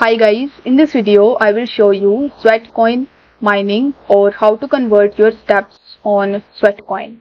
Hi guys, in this video I will show you Sweatcoin mining or how to convert your steps on Sweatcoin.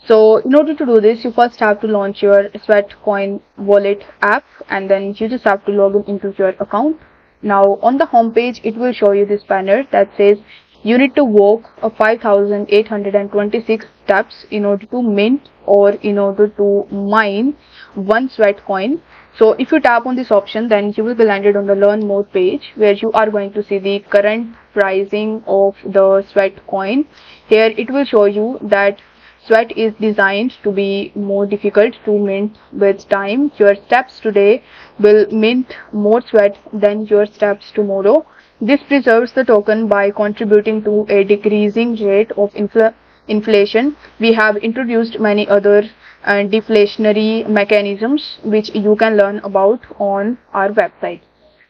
So in order to do this, you first have to launch your Sweatcoin wallet app and then you just have to log in into your account. Now on the home page it will show you this banner that says you need to walk 5,826 steps in order to mint or in order to mine one Sweatcoin. So if you tap on this option, then you will be landed on the learn more page where you are going to see the current pricing of the Sweatcoin. Here it will show you that Sweat is designed to be more difficult to mint with time. Your steps today will mint more Sweat than your steps tomorrow. This preserves the token by contributing to a decreasing rate of inflation. We have introduced many other deflationary mechanisms which you can learn about on our website.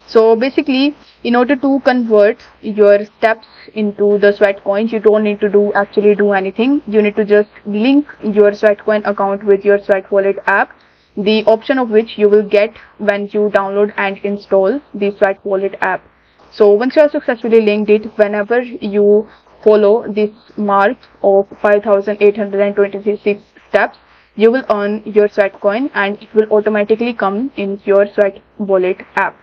So basically, in order to convert your steps into the Sweatcoin, you don't need to actually do anything. You need to just link your Sweatcoin account with your Sweat Wallet app, the option of which you will get when you download and install the Sweat Wallet app. So once you have successfully linked it, whenever you follow this mark of 5,826 steps, you will earn your Sweatcoin and it will automatically come in your Sweat Wallet app.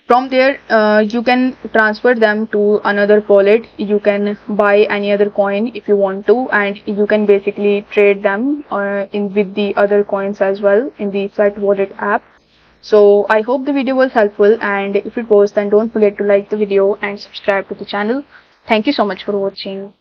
From there, you can transfer them to another wallet. You can buy any other coin if you want to, and you can basically trade them with the other coins as well in the Sweat Wallet app. So I hope the video was helpful, and if it was, then don't forget to like the video and subscribe to the channel. Thank you so much for watching.